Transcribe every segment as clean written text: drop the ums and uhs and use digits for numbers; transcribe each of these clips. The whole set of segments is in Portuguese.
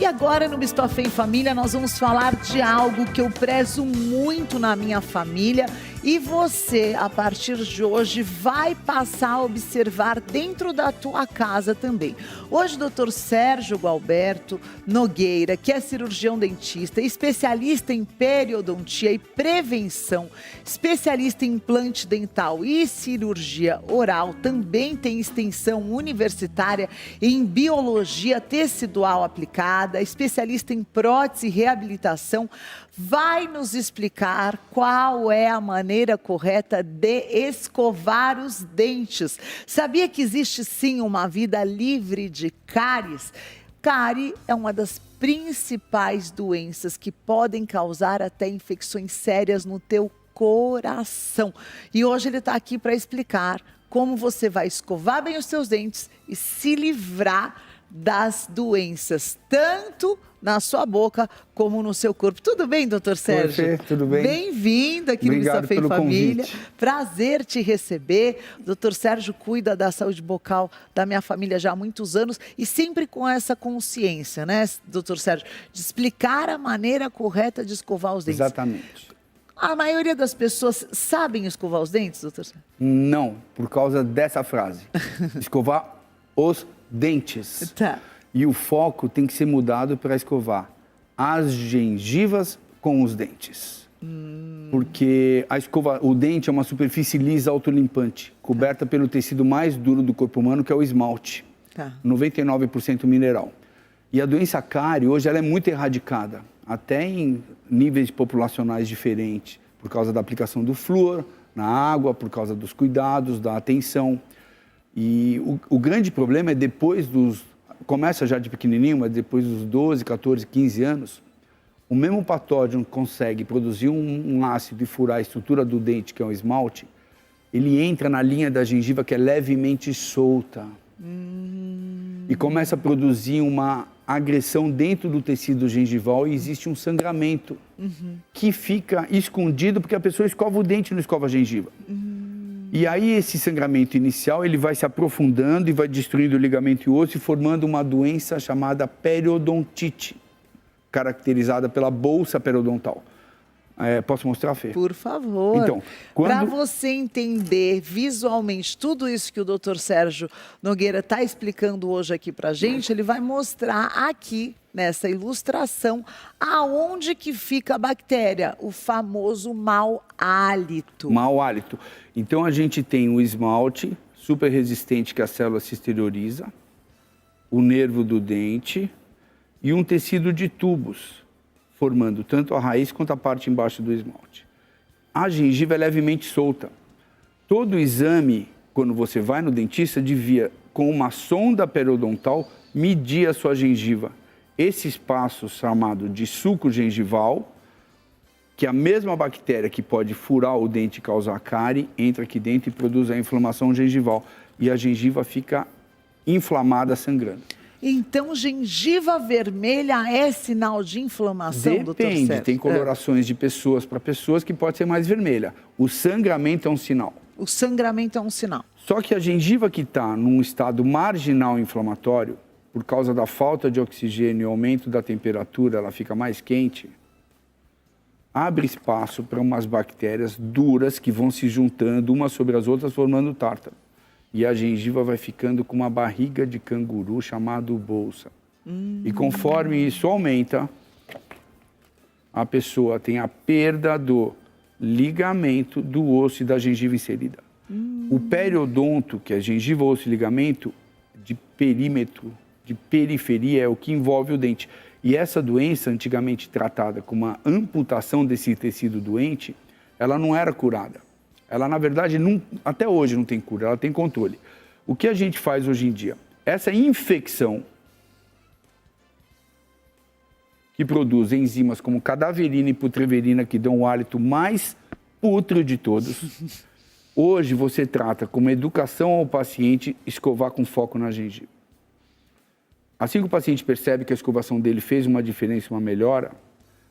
agora no Bistofé em Família nós vamos falar de algo que eu prezo muito na minha família e você, a partir de hoje, vai passar a observar dentro da tua casa também. Hoje o Dr. Sérgio Gualberto Nogueira, que é cirurgião dentista, especialista em periodontia e prevenção, especialista em implante dental e cirurgia oral, também tem extensão universitária em biologia tecidual aplicada, especialista em prótese e reabilitação, vai nos explicar qual é a maneira correta de escovar os dentes. Sabia que existe sim uma vida livre de cáries? Cárie é uma das principais doenças que podem causar até infecções sérias no teu coração. E hoje ele está aqui para explicar como você vai escovar bem os seus dentes e se livrar das doenças, tanto na sua boca como no seu corpo. Tudo bem, doutor Sérgio? Oi, Fê, tudo bem? Bem-vindo aqui no Bistofé em Família. Convite. Prazer te receber. O doutor Sérgio cuida da saúde bucal da minha família já há muitos anos e sempre com essa consciência, né, doutor Sérgio, de explicar a maneira correta de escovar os dentes. Exatamente. A maioria das pessoas sabem escovar os dentes, doutor Sérgio? Não, por causa dessa frase. Escovar os dentes. Tá. E o foco tem que ser mudado para escovar as gengivas com os dentes. Porque o dente é uma superfície lisa autolimpante, coberta pelo tecido mais duro do corpo humano, que é o esmalte. Tá. 99% mineral. E a doença cárie, hoje, ela é muito erradicada, até em níveis populacionais diferentes, por causa da aplicação do flúor na água, por causa dos cuidados, da atenção. E o grande problema é depois começa já de pequenininho, mas depois dos 12, 14, 15 anos, o mesmo patógeno consegue produzir um ácido e furar a estrutura do dente, que é o esmalte, ele entra na linha da gengiva que é levemente solta. E começa a produzir uma agressão dentro do tecido gengival e existe um sangramento que fica escondido porque a pessoa escova o dente e não escova a gengiva. E aí esse sangramento inicial ele vai se aprofundando e vai destruindo o ligamento e o osso e formando uma doença chamada periodontite, caracterizada pela bolsa periodontal. Posso mostrar, Fê? Por favor. Então, para você entender visualmente tudo isso que o Dr. Sérgio Nogueira está explicando hoje aqui para a gente, ele vai mostrar aqui, nessa ilustração, aonde que fica a bactéria, o famoso mau hálito. Mau hálito. Então, a gente tem o esmalte super resistente que a célula se exterioriza, o nervo do dente e um tecido de tubos, formando tanto a raiz quanto a parte embaixo do esmalte. A gengiva é levemente solta. Todo exame, quando você vai no dentista, devia, com uma sonda periodontal, medir a sua gengiva. Esse espaço chamado de sulco gengival, que é a mesma bactéria que pode furar o dente e causar cárie, entra aqui dentro e produz a inflamação gengival. E a gengiva fica inflamada, sangrando. Então, gengiva vermelha é sinal de inflamação, doutor Sérgio? Depende, tem colorações de pessoas para pessoas que pode ser mais vermelha. O sangramento é um sinal. O sangramento é um sinal. Só que a gengiva que está num estado marginal inflamatório, por causa da falta de oxigênio e aumento da temperatura, ela fica mais quente, abre espaço para umas bactérias duras que vão se juntando umas sobre as outras, formando tártaro. E a gengiva vai ficando com uma barriga de canguru chamado bolsa. E conforme isso aumenta, a pessoa tem a perda do ligamento do osso e da gengiva inserida. O periodonto, que é gengiva, osso e ligamento, de perímetro, de periferia, é o que envolve o dente. E essa doença, antigamente tratada como uma amputação desse tecido doente, ela não era curada. Ela, na verdade, até hoje não tem cura, ela tem controle. O que a gente faz hoje em dia? Essa infecção que produz enzimas como cadaverina e putreverina, que dão o hálito mais pútreo de todos, hoje você trata como educação ao paciente escovar com foco na gengiva. Assim que o paciente percebe que a escovação dele fez uma diferença, uma melhora,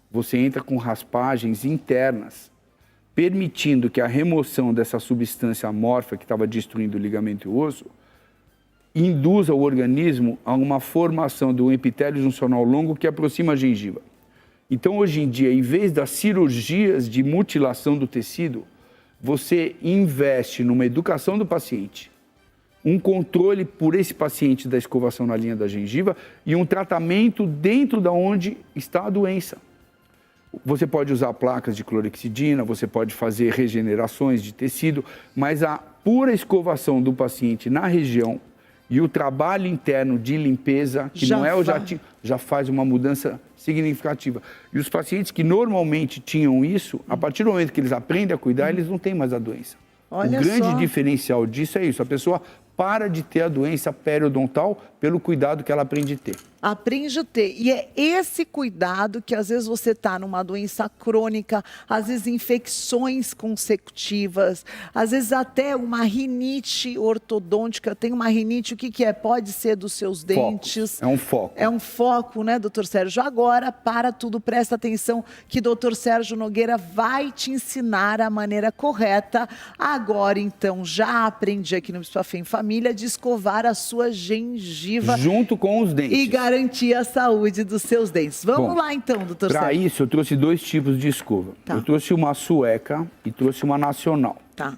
você entra com raspagens internas, permitindo que a remoção dessa substância amorfa que estava destruindo o ligamento e o osso induza o organismo a uma formação do epitélio juncional longo que aproxima a gengiva. Então, hoje em dia, em vez das cirurgias de mutilação do tecido, você investe numa educação do paciente, um controle por esse paciente da escovação na linha da gengiva e um tratamento dentro da onde está a doença. Você pode usar placas de clorexidina, você pode fazer regenerações de tecido, mas a pura escovação do paciente na região e o trabalho interno de limpeza, que não é o jatinho, já faz uma mudança significativa. E os pacientes que normalmente tinham isso, a partir do momento que eles aprendem a cuidar, eles não têm mais a doença. Olha o grande só. diferencial disso é isso, a pessoa para de ter a doença periodontal pelo cuidado que ela aprende a ter. Aprende a ter. E é esse cuidado que às vezes você está numa doença crônica, às vezes infecções consecutivas, às vezes até uma rinite ortodôntica. Tem uma rinite, o que que é? Pode ser dos seus dentes. É um foco. É um foco, né, doutor Sérgio? Agora, para tudo, presta atenção que doutor Sérgio Nogueira vai te ensinar a maneira correta. Agora, então, já aprendi aqui no Bispa-Fé em Família de escovar a sua gengiva. Junto com os dentes. E garantir a saúde dos seus dentes. Vamos Bom, lá então, doutor Para Sérgio. isso, eu trouxe 2 tipos de escova. Tá. Eu trouxe uma sueca e trouxe uma nacional. Tá.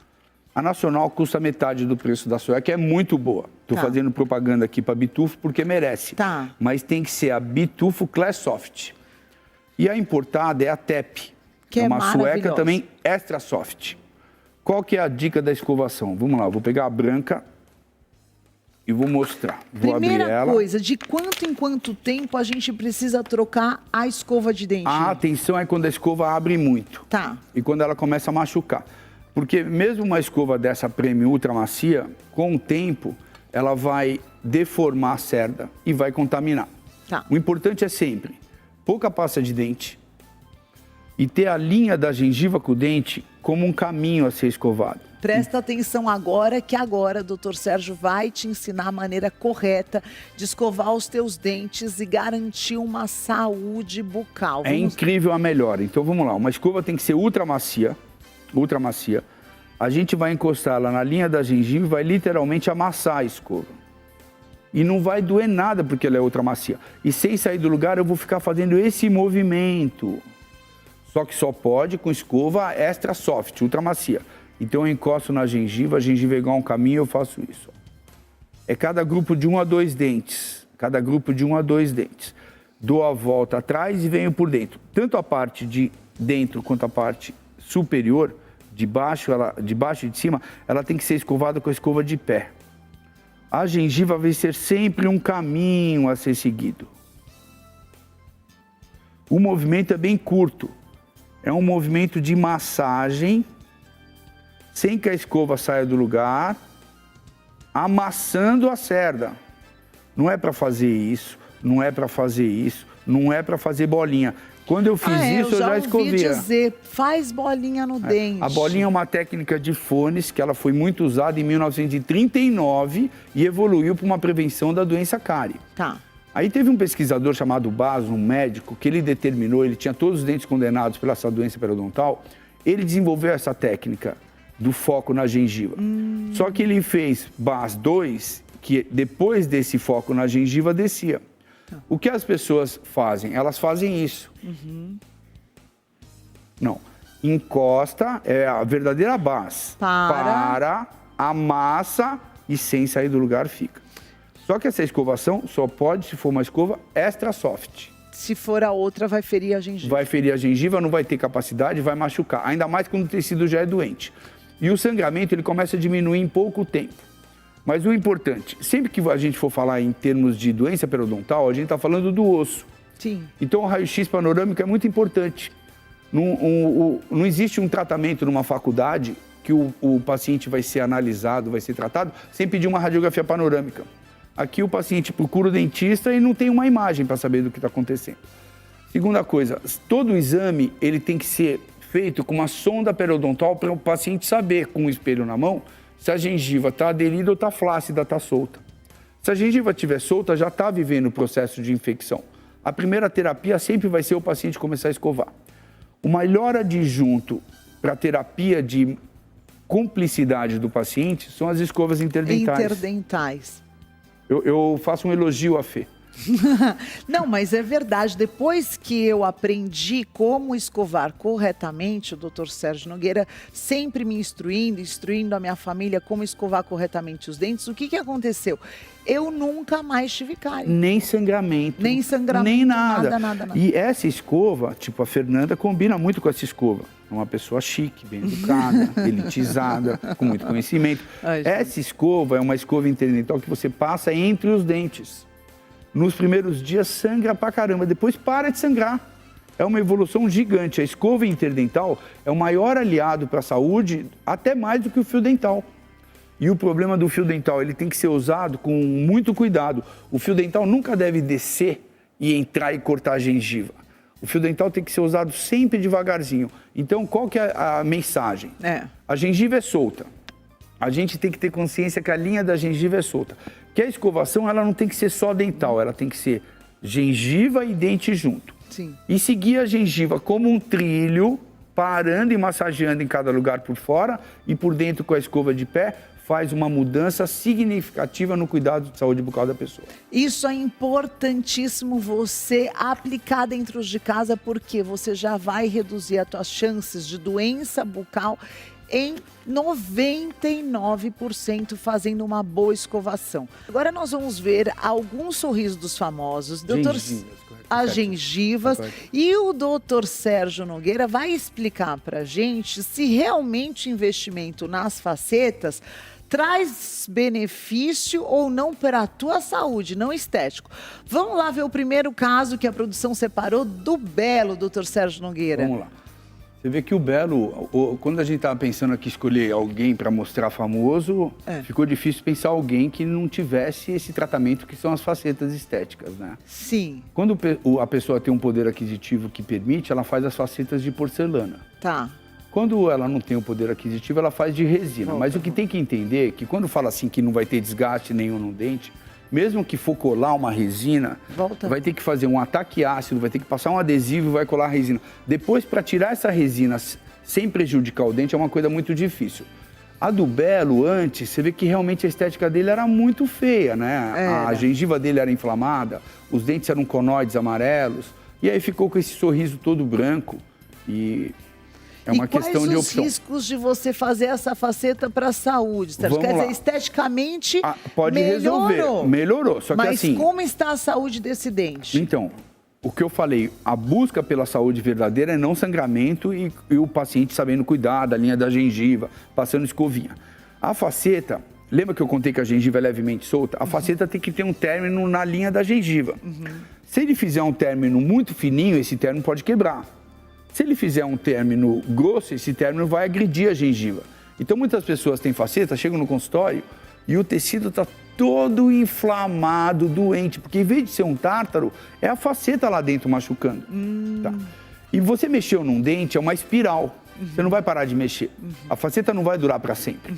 A nacional custa metade do preço da sueca, é muito boa. Estou Tá. fazendo propaganda aqui para Bitufo porque merece. Tá. Mas tem que ser a Bitufo Class Soft. E a importada é a TEP. Que é uma sueca maravilhosa. também extra soft. Qual que é a dica da escovação? Vamos lá, eu vou pegar a branca e vou mostrar. Vou abrir Primeira ela. coisa, de quanto em quanto tempo a gente precisa trocar a escova de dente? A atenção é quando a escova abre muito. Tá. E quando ela começa a machucar. Porque mesmo uma escova dessa Premium Ultra Macia, com o tempo, ela vai deformar a cerda e vai contaminar. Tá. O importante é sempre pouca pasta de dente e ter a linha da gengiva com o dente como um caminho a ser escovado. Presta atenção agora, que agora o doutor Sérgio vai te ensinar a maneira correta de escovar os teus dentes e garantir uma saúde bucal. É incrível a melhora. Então vamos lá, uma escova tem que ser ultra macia. A gente vai encostar ela na linha da gengiva e vai literalmente amassar a escova. E não vai doer nada porque ela é ultra macia. E sem sair do lugar eu vou ficar fazendo esse movimento. Só que só pode com escova extra soft, ultra macia. Então eu encosto na gengiva, a gengiva é igual a um caminho, eu faço isso. É cada grupo de 1 a 2 dentes. Cada grupo de 1 a 2 dentes. Dou a volta atrás e venho por dentro. Tanto a parte de dentro quanto a parte superior, de baixo e de cima, ela tem que ser escovada com a escova de pé. A gengiva vai ser sempre um caminho a ser seguido. O movimento é bem curto. É um movimento de massagem, sem que a escova saia do lugar, amassando a cerda. Não é para fazer isso, não é para fazer isso, não é para fazer bolinha. Quando eu fiz isso, eu já escovei. ouvi dizer, faz bolinha no dente. A bolinha é uma técnica de fones que ela foi muito usada em 1939 e evoluiu para uma prevenção da doença cárie. Tá. Aí teve um pesquisador chamado Basso, um médico, que ele determinou, ele tinha todos os dentes condenados pela essa doença periodontal, ele desenvolveu essa técnica do foco na gengiva. Só que ele fez BAS 2, que depois desse foco na gengiva descia. O que as pessoas fazem? Elas fazem isso. Não. Encosta, é a verdadeira BAS. Para, amassa e sem sair do lugar fica. Só que essa escovação só pode se for uma escova extra soft. Se for a outra, vai ferir a gengiva. Vai ferir a gengiva, não vai ter capacidade, vai machucar. Ainda mais quando o tecido já é doente. E o sangramento, ele começa a diminuir em pouco tempo. Mas o importante, sempre que a gente for falar em termos de doença periodontal, a gente está falando do osso. Sim. Então o raio-x panorâmico é muito importante. Não existe um tratamento numa faculdade que o paciente vai ser analisado, vai ser tratado, sem pedir uma radiografia panorâmica. Aqui o paciente procura o dentista e não tem uma imagem para saber do que está acontecendo. Segunda coisa, todo o exame ele tem que ser feito com uma sonda periodontal para o paciente saber, com o espelho na mão, se a gengiva está aderida ou está flácida, está solta. Se a gengiva estiver solta, já está vivendo o processo de infecção. A primeira terapia sempre vai ser o paciente começar a escovar. O melhor adjunto para a terapia de cumplicidade do paciente são as escovas interdentais. Interdentais. Eu faço um elogio à Fê. Não, mas é verdade. Depois que eu aprendi como escovar corretamente, o Dr. Sérgio Nogueira sempre me instruindo a minha família como escovar corretamente os dentes, o que aconteceu? Eu nunca mais tive cárie. Nem sangramento. Nem sangramento, nem nada. Nada. E essa escova, tipo a Fernanda, combina muito com essa escova. É uma pessoa chique, bem educada, elitizada, com muito conhecimento. Essa escova é uma escova interdental que você passa entre os dentes. Nos primeiros dias sangra pra caramba, depois para de sangrar. É uma evolução gigante. A escova interdental é o maior aliado para a saúde, até mais do que o fio dental. E o problema do fio dental, ele tem que ser usado com muito cuidado. O fio dental nunca deve descer e entrar e cortar a gengiva. O fio dental tem que ser usado sempre devagarzinho. Então, qual que é a mensagem? A gengiva é solta. A gente tem que ter consciência que a linha da gengiva é solta. Que a escovação, ela não tem que ser só dental, ela tem que ser gengiva e dente junto. Sim. E seguir a gengiva como um trilho, parando e massageando em cada lugar por fora e por dentro com a escova de pé, faz uma mudança significativa no cuidado de saúde bucal da pessoa. Isso é importantíssimo você aplicar dentro de casa, porque você já vai reduzir as suas chances de doença bucal em 99% fazendo uma boa escovação. Agora nós vamos ver alguns sorrisos dos famosos. As gengivas. E o doutor Sérgio Nogueira vai explicar pra gente se realmente o investimento nas facetas traz benefício ou não para a tua saúde, não estético. Vamos lá ver o primeiro caso que a produção separou do Belo, doutor Sérgio Nogueira. Vamos lá. Você vê que o Belo, quando a gente estava pensando aqui escolher alguém para mostrar famoso, ficou difícil pensar alguém que não tivesse esse tratamento que são as facetas estéticas, né? Sim. Quando a pessoa tem um poder aquisitivo que permite, ela faz as facetas de porcelana. Tá. Quando ela não tem o poder aquisitivo, ela faz de resina. Mas o que tem que entender é que quando fala assim que não vai ter desgaste nenhum no dente, mesmo que for colar uma resina, vai ter que fazer um ataque ácido, vai ter que passar um adesivo e vai colar a resina. Depois, para tirar essa resina sem prejudicar o dente, é uma coisa muito difícil. A do Belo, antes, você vê que realmente a estética dele era muito feia, né? A gengiva dele era inflamada, os dentes eram conoides amarelos, e aí ficou com esse sorriso todo branco. E é uma questão de opção. Quais os riscos de você fazer essa faceta para a saúde, Sérgio? Quer dizer, esteticamente pode resolver. Melhorou, só que assim... Mas como está a saúde desse dente? Então, o que eu falei, a busca pela saúde verdadeira é não sangramento e o paciente sabendo cuidar da linha da gengiva, passando escovinha. A faceta, lembra que eu contei que a gengiva é levemente solta? A faceta tem que ter um término na linha da gengiva. Se ele fizer um término muito fininho, esse término pode quebrar. Se ele fizer um término grosso, esse término vai agredir a gengiva. Então, muitas pessoas têm faceta, chegam no consultório e o tecido está todo inflamado, doente, porque em vez de ser um tártaro, é a faceta lá dentro machucando. Tá? E você mexeu num dente, é uma espiral. Você não vai parar de mexer. A faceta não vai durar para sempre.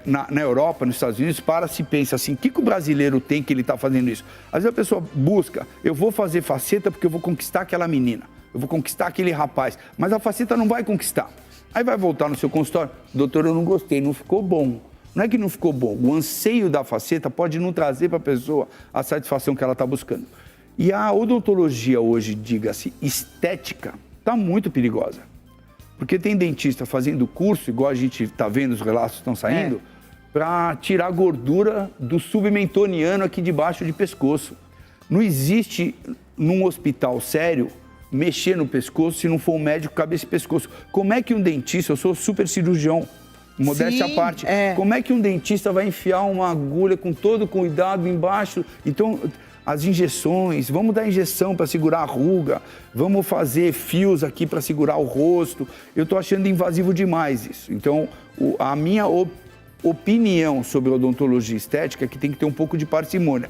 Na Europa, nos Estados Unidos, se pensa assim, o que o brasileiro tem que ele está fazendo isso? Às vezes a pessoa busca, eu vou fazer faceta porque eu vou conquistar aquela menina. Eu vou conquistar aquele rapaz, mas a faceta não vai conquistar. Aí vai voltar no seu consultório, doutor, eu não gostei, não ficou bom. Não é que não ficou bom, o anseio da faceta pode não trazer para a pessoa a satisfação que ela está buscando. E a odontologia hoje, diga-se, estética, está muito perigosa. Porque tem dentista fazendo curso, igual a gente está vendo, os relatos estão saindo, para tirar gordura do submentoniano aqui debaixo de pescoço. Não existe, num hospital sério, mexer no pescoço se não for um médico cabeça e pescoço. Como é que um dentista, eu sou super cirurgião, modéstia à parte, como é que um dentista vai enfiar uma agulha com todo cuidado embaixo? Então, as injeções, vamos dar injeção para segurar a ruga, vamos fazer fios aqui para segurar o rosto. Eu estou achando invasivo demais isso. Então, a minha opinião sobre odontologia estética é que tem que ter um pouco de parcimônia.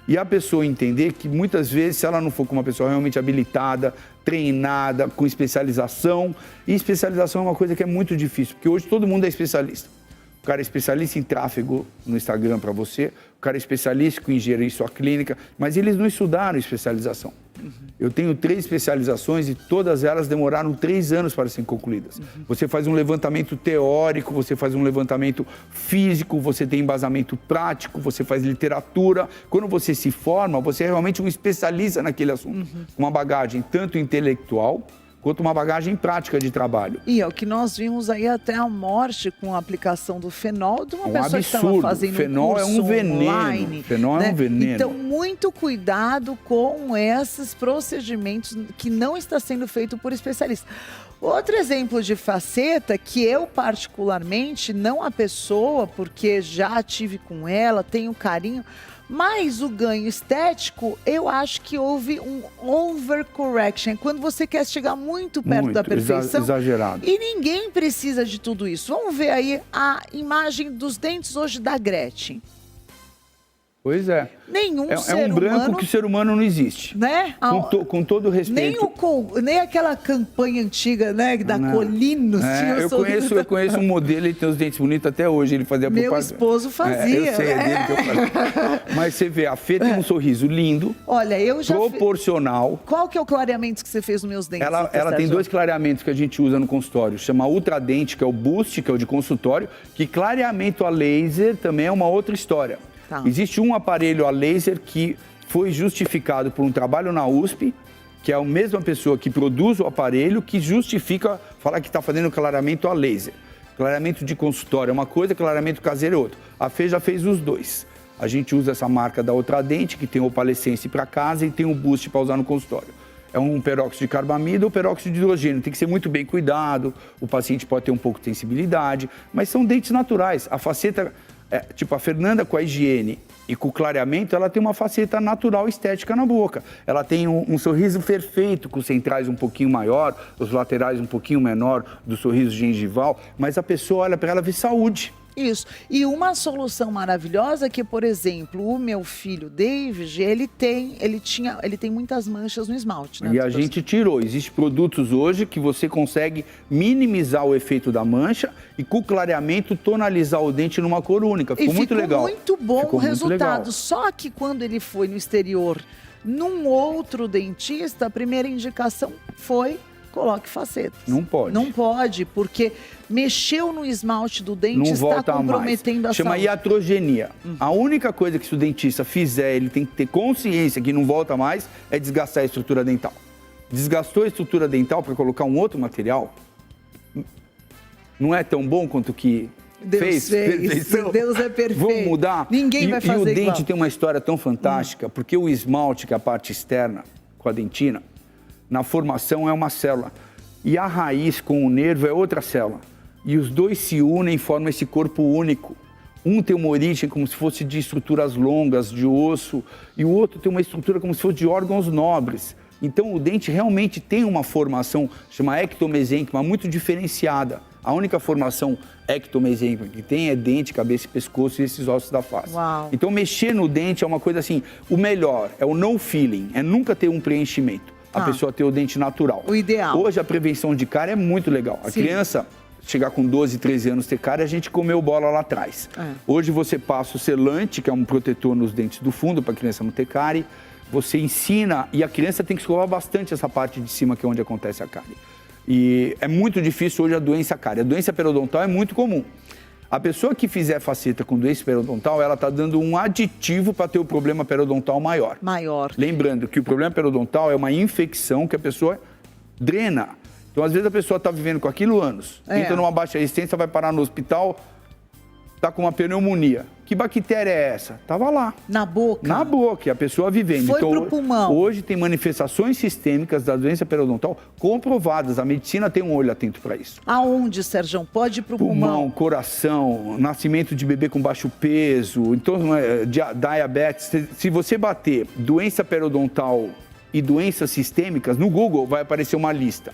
E a pessoa entender que muitas vezes, se ela não for com uma pessoa realmente habilitada, treinada, com especialização, e especialização é uma coisa que é muito difícil, porque hoje todo mundo é especialista. O cara é especialista em tráfego no Instagram para você, o cara é especialista em gerir sua clínica, mas eles não estudaram especialização. Eu tenho 3 especializações e todas elas demoraram 3 anos para serem concluídas. Você faz um levantamento teórico, você faz um levantamento físico, você tem embasamento prático, você faz literatura. Quando você se forma, você é realmente um especialista naquele assunto. Uma bagagem tanto intelectual quanto uma bagagem prática de trabalho. E é o que nós vimos aí até a morte com a aplicação do fenol de uma pessoa absurdo. que estava fazendo Fenol curso é um veneno. online. Fenol é um veneno. Então, muito cuidado com esses procedimentos que não está sendo feito por especialistas. Outro exemplo de faceta que eu particularmente, não a pessoa, porque já tive com ela, tenho carinho, mas o ganho estético, eu acho que houve um overcorrection. Quando você quer chegar muito perto da perfeição. Exagerado. E ninguém precisa de tudo isso. Vamos ver aí a imagem dos dentes hoje da Gretchen. Pois é. Nenhum é ser um branco humano, que o ser humano não existe. né? Com todo respeito. Nem aquela campanha antiga, né, da Colinos. Tinha Eu conheço um modelo, ele tem os dentes bonitos até hoje, ele fazia Meu propaganda. esposo fazia. Eu sei, é dele que eu faço. Mas você vê, a Fê tem um sorriso lindo, Olha, eu já proporcional. Qual que é o clareamento que você fez nos meus dentes? Ela tem 2 clareamentos que a gente usa no consultório. Chama Ultradente, que é o Boost, que é o de consultório, que clareamento a laser também é uma outra história. Tá. Existe um aparelho a laser que foi justificado por um trabalho na USP, que é a mesma pessoa que produz o aparelho, que justifica falar que está fazendo clareamento a laser. Clareamento de consultório é uma coisa, clareamento caseiro é outra. A Fê já fez os 2. A gente usa essa marca da Ultradente, que tem o opalescência para casa e tem o Boost para usar no consultório. É um peróxido de carbamida ou peróxido de hidrogênio. Tem que ser muito bem cuidado, o paciente pode ter um pouco de sensibilidade, mas são dentes naturais. A faceta... a Fernanda com a higiene e com o clareamento, ela tem uma faceta natural estética na boca. Ela tem um sorriso perfeito, com os centrais um pouquinho maior, os laterais um pouquinho menor do sorriso gengival, mas a pessoa olha para ela e vê saúde. Isso. E uma solução maravilhosa que, por exemplo, o meu filho David, ele tem muitas manchas no esmalte, né? E a gente tirou. Existem produtos hoje que você consegue minimizar o efeito da mancha e com o clareamento tonalizar o dente numa cor única. Ficou muito legal. Ficou muito bom Ficou o resultado. muito Só que quando ele foi no exterior, num outro dentista, a primeira indicação foi: coloque facetas. Não pode. Não pode, porque mexeu no esmalte do dente, não está volta comprometendo mais. a Chama saúde. iatrogenia. A única coisa que se o dentista fizer, ele tem que ter consciência que não volta mais, é desgastar a estrutura dental. Desgastou a estrutura dental para colocar um outro material, não é tão bom quanto que Deus fez. Deus é perfeito. Vamos mudar? Ninguém vai fazer igual. E o igual. dente tem uma história tão fantástica, porque o esmalte, que é a parte externa, com a dentina, na formação é uma célula. E a raiz com o nervo é outra célula. E os dois se unem e formam esse corpo único. Um tem uma origem como se fosse de estruturas longas, de osso, e o outro tem uma estrutura como se fosse de órgãos nobres. Então o dente realmente tem uma formação, chama ectomesênquima, muito diferenciada. A única formação ectomesênquima que tem é dente, cabeça e pescoço e esses ossos da face. Uau. Então mexer no dente é uma coisa assim, o melhor é o no feeling, é nunca ter um preenchimento. A pessoa ter o dente natural. O ideal. Hoje a prevenção de cárie é muito legal. A criança chegar com 12, 13 anos ter cárie, a gente comeu bola lá atrás. Hoje você passa o selante, que é um protetor nos dentes do fundo para a criança não ter cárie. Você ensina, e a criança tem que escovar bastante essa parte de cima, que é onde acontece a cárie. E é muito difícil hoje a doença cárie. A doença periodontal é muito comum. A pessoa que fizer faceta com doença periodontal, ela está dando um aditivo para ter o problema periodontal maior. Lembrando que o problema periodontal é uma infecção que a pessoa drena. Então, às vezes, a pessoa está vivendo com aquilo anos, entra numa baixa resistência, vai parar no hospital, está com uma pneumonia. Que bactéria é essa? Estava lá. Na boca? Na boca, e a pessoa vivendo. Foi então, pro pulmão. Hoje tem manifestações sistêmicas da doença periodontal comprovadas. A medicina tem um olho atento para isso. Aonde, Sérgio? Pode ir pro pulmão, coração, nascimento de bebê com baixo peso, então, diabetes. Se você bater doença periodontal e doenças sistêmicas, no Google vai aparecer uma lista.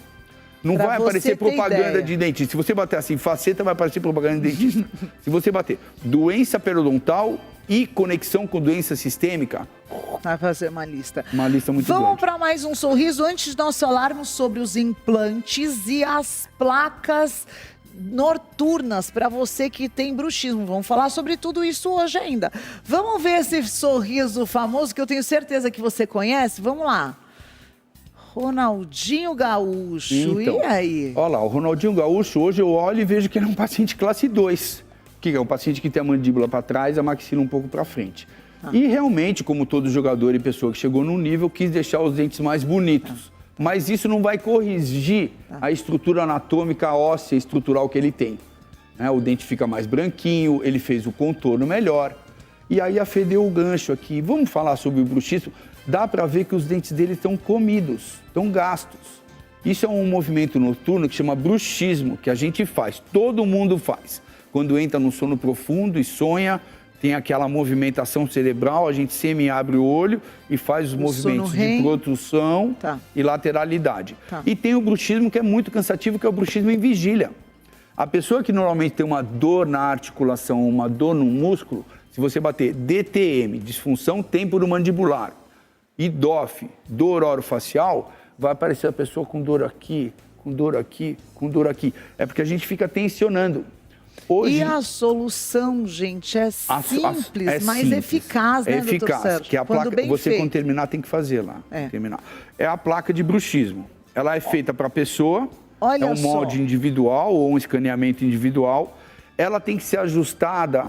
Não vai aparecer propaganda de dentista. Se você bater assim, faceta, vai aparecer propaganda de dentista. Se você bater doença periodontal e conexão com doença sistêmica... Vai fazer uma lista. Uma lista muito grande. Vamos para mais um sorriso. Antes de nós falarmos sobre os implantes e as placas noturnas para você que tem bruxismo. Vamos falar sobre tudo isso hoje ainda. Vamos ver esse sorriso famoso que eu tenho certeza que você conhece? Vamos lá. Ronaldinho Gaúcho, Então, e aí? Olha lá, o Ronaldinho Gaúcho, hoje eu olho e vejo que ele é um paciente classe 2. Que é um paciente que tem a mandíbula para trás, a maxila um pouco para frente. E realmente, como todo jogador e pessoa que chegou num nível, quis deixar os dentes mais bonitos. Mas isso não vai corrigir a estrutura anatômica óssea estrutural que ele tem. O dente fica mais branquinho, ele fez o contorno melhor. E aí a Fê deu o gancho aqui. Vamos falar sobre o bruxismo? Dá para ver que os dentes dele estão comidos, estão gastos. Isso é um movimento noturno que chama bruxismo, que a gente faz, todo mundo faz. Quando entra no sono profundo e sonha, tem aquela movimentação cerebral, a gente semi-abre o olho e faz os movimentos de protução e lateralidade. E tem o bruxismo que é muito cansativo, que é o bruxismo em vigília. A pessoa que normalmente tem uma dor na articulação, uma dor no músculo, se você bater DTM, disfunção temporomandibular, e DOF, dor orofacial, vai aparecer a pessoa com dor aqui, com dor aqui, com dor aqui. É porque a gente fica tensionando. Hoje, e a solução, gente, é simples, mas simples, eficaz, né, eficaz, doutor Sérgio? Que é a placa, você quando terminar tem que fazer lá. Terminar. É a placa de bruxismo. Ela é feita para a pessoa, é um molde individual ou um escaneamento individual. Ela tem que ser ajustada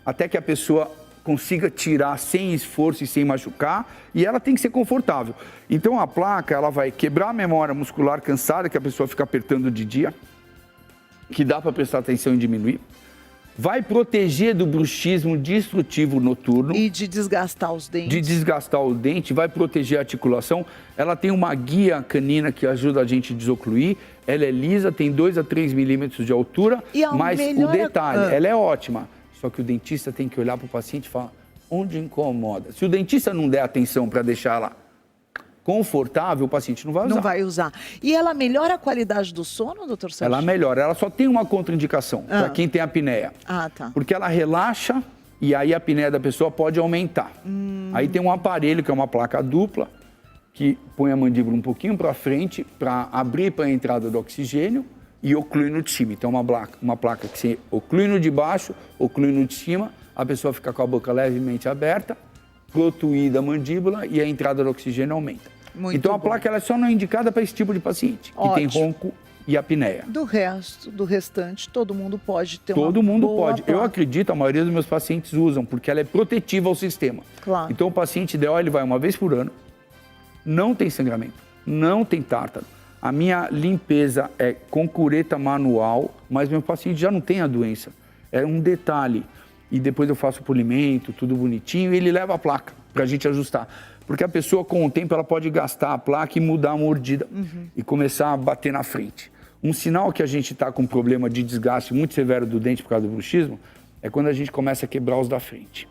até que a pessoa consiga tirar sem esforço e sem machucar, e ela tem que ser confortável. Então a placa, ela vai quebrar a memória muscular cansada, que a pessoa fica apertando de dia, que dá para prestar atenção e diminuir. Vai proteger do bruxismo destrutivo noturno. E de desgastar os dentes. De desgastar o dente, vai proteger a articulação. Ela tem uma guia canina que ajuda a gente a desocluir. Ela é lisa, tem 2 a 3 milímetros de altura. Mas o detalhe, ela é ótima. Só que o dentista tem que olhar para o paciente e falar onde incomoda. Se o dentista não der atenção para deixar ela confortável, o paciente não vai usar. Não vai usar. E ela melhora a qualidade do sono, doutor Sérgio? Ela melhora. Ela só tem uma contraindicação para quem tem apneia. Porque ela relaxa e aí a apneia da pessoa pode aumentar. Aí tem um aparelho que é uma placa dupla que põe a mandíbula um pouquinho para frente para abrir para a entrada do oxigênio e oclui no de cima. Então uma placa que se oclui no de baixo, oclui no de cima, a pessoa fica com a boca levemente aberta, protuída a mandíbula e a entrada do oxigênio aumenta. Então a placa ela é só não indicada para esse tipo de paciente, que tem ronco e apneia. Do restante, todo mundo pode ter uma boa placa. Eu acredito, a maioria dos meus pacientes usam, porque ela é protetiva ao sistema. Então o paciente ideal, ele vai uma vez por ano, não tem sangramento, não tem tártaro. A minha limpeza é com cureta manual, mas meu paciente já não tem a doença. É um detalhe. E depois eu faço o polimento, tudo bonitinho, e ele leva a placa para a gente ajustar. Porque a pessoa, com o tempo, ela pode gastar a placa e mudar a mordida e começar a bater na frente. Um sinal que a gente está com um problema de desgaste muito severo do dente por causa do bruxismo é quando a gente começa a quebrar os da frente.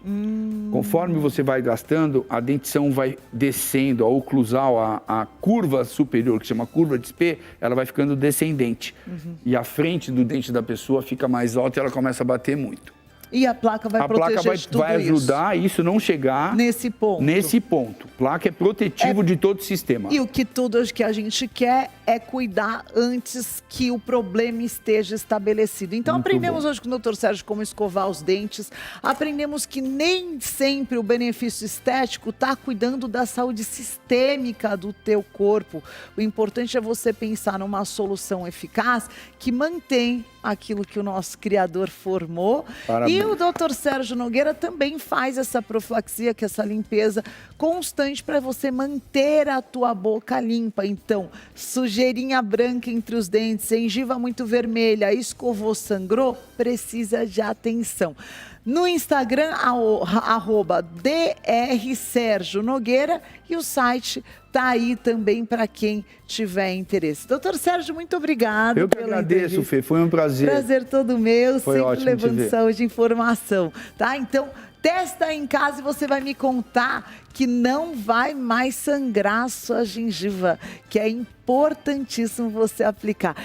Conforme você vai gastando, a dentição vai descendo, a oclusal, a curva superior, que se chama curva de Spee, ela vai ficando descendente. E a frente do dente da pessoa fica mais alta e ela começa a bater muito. E a placa vai proteger tudo isso. A placa vai ajudar isso não chegar nesse ponto. Nesse ponto. Placa é protetivo de todo o sistema. E o que tudo que a gente quer é cuidar antes que o problema esteja estabelecido. Então aprendemos hoje com o doutor Sérgio como escovar os dentes. Aprendemos que nem sempre o benefício estético está cuidando da saúde sistêmica do teu corpo. O importante é você pensar numa solução eficaz que mantém aquilo que o nosso criador formou. Parabéns. E o doutor Sérgio Nogueira também faz essa profilaxia, que é essa limpeza constante para você manter a tua boca limpa. Então, sujeirinha branca entre os dentes, gengiva muito vermelha, escovou, sangrou, precisa de atenção. No Instagram, @drsergionogueira, e o site tá aí também para quem tiver interesse. Doutor Sérgio, muito obrigado. Eu que agradeço, Fê, foi um prazer. Prazer todo meu, foi sempre ótimo levando saúde e informação, tá? Então, testa em casa e você vai me contar que não vai mais sangrar a sua gengiva, que é importantíssimo você aplicar.